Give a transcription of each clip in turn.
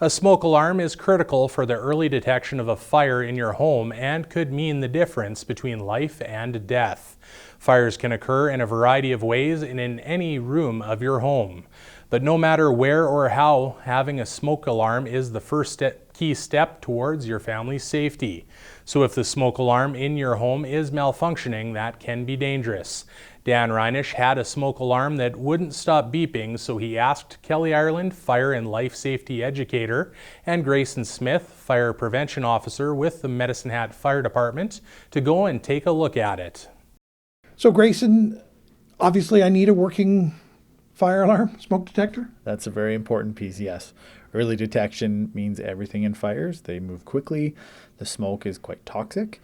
A smoke alarm is critical for the early detection of a fire in your home and could mean the difference between life and death. Fires can occur in a variety of ways and in any room of your home. But no matter where or how, having a smoke alarm is the first key step towards your family's safety. So if the smoke alarm in your home is malfunctioning, that can be dangerous. Dan Reynish had a smoke alarm that wouldn't stop beeping, so he asked Kelli Ireland, Fire and Life Safety Educator, and Grayson Smith, Fire Prevention Officer with the Medicine Hat Fire Department, to go and take a look at it. So Grayson, obviously I need a working fire alarm, smoke detector? That's a very important piece, yes. Early detection means everything in fires. They move quickly. The smoke is quite toxic.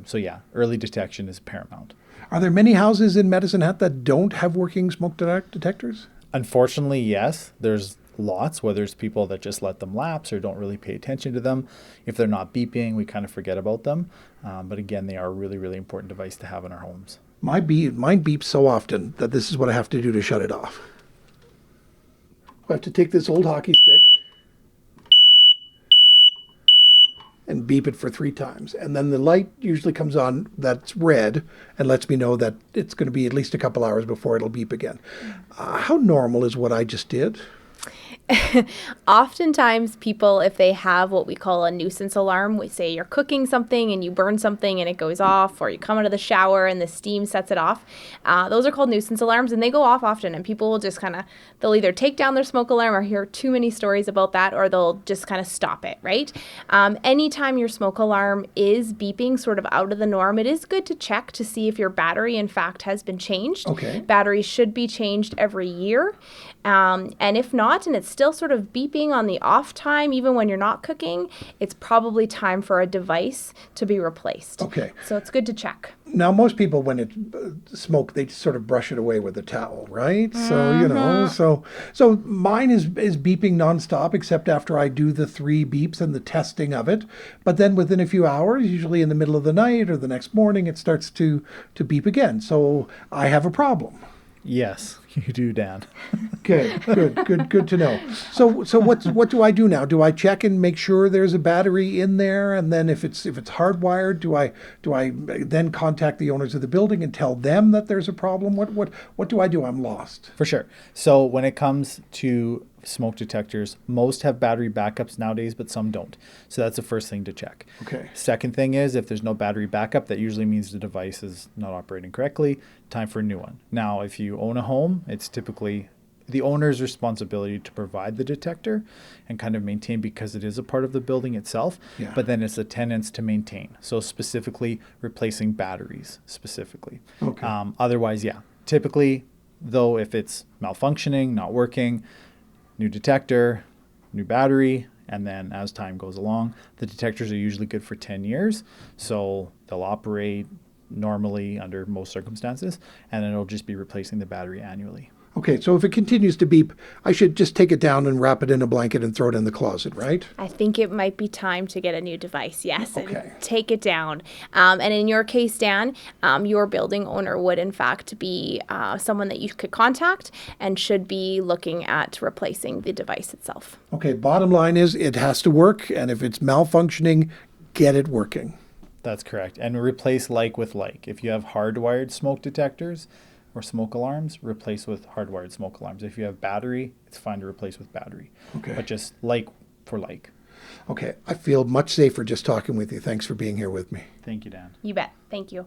So yeah, early detection is paramount. Are there many houses in Medicine Hat that don't have working smoke detectors? Unfortunately, yes. There's lots, whether it's people that just let them lapse or don't really pay attention to them. If they're not beeping, we kind of forget about them. But again, they are a really, really important device to have in our homes. Mine beeps so often that this is what I have to do to shut it off. I have to take this old hockey stick and beep it for 3 times. And then the light usually comes on that's red and lets me know that it's going to be at least a couple hours before it'll beep again. How normal is what I just did? Oftentimes people, if they have what we call a nuisance alarm, we say you're cooking something and you burn something and it goes off, or you come out of the shower and the steam sets it off. Those are called nuisance alarms, and they go off often, and people will just they'll either take down their smoke alarm or hear too many stories about that, or they'll just kind of stop it, right? Anytime your smoke alarm is beeping sort of out of the norm, it is good to check to see if your battery in fact has been changed. Okay. Batteries should be changed every year. And if not, and it's still sort of beeping on the off time, even when you're not cooking, it's probably time for a device to be replaced. Okay. So it's good to check. Now, most people, when it smoke, they sort of brush it away with a towel, right? So, so mine is beeping nonstop, except after I do the 3 beeps and the testing of it. But then within a few hours, usually in the middle of the night or the next morning, it starts to beep again. So I have a problem. Yes, you do, Dan. Good to know. So what do I do now? Do I check and make sure there's a battery in there, and then if it's hardwired, do I then contact the owners of the building and tell them that there's a problem? What do I do? I'm lost. For sure. So when it comes to smoke detectors, most have battery backups nowadays, but some don't. So that's the first thing to check. Okay. Second thing is, if there's no battery backup, that usually means the device is not operating correctly. Time for a new one. Now, if you own a home, it's typically the owner's responsibility to provide the detector and kind of maintain, because it is a part of the building itself. Yeah. But then it's the tenants to maintain. So specifically replacing batteries specifically. Okay. Otherwise, yeah. Typically, though, if it's malfunctioning, not working, new detector, new battery, and then as time goes along, the detectors are usually good for 10 years. So they'll operate normally under most circumstances, and then it'll just be replacing the battery annually. Okay, so if it continues to beep, I should just take it down and wrap it in a blanket and throw it in the closet, right? I think it might be time to get a new device, yes, Okay. and take it down. And in your case, Dan, your building owner would in fact be someone that you could contact and should be looking at replacing the device itself. Okay, bottom line is it has to work, and if it's malfunctioning, get it working. That's correct. And replace like with like. If you have hardwired smoke detectors or smoke alarms, replace with hardwired smoke alarms. If you have battery, it's fine to replace with battery. Okay. But just like for like. Okay, I feel much safer just talking with you. Thanks for being here with me. Thank you, Dan. You bet. Thank you.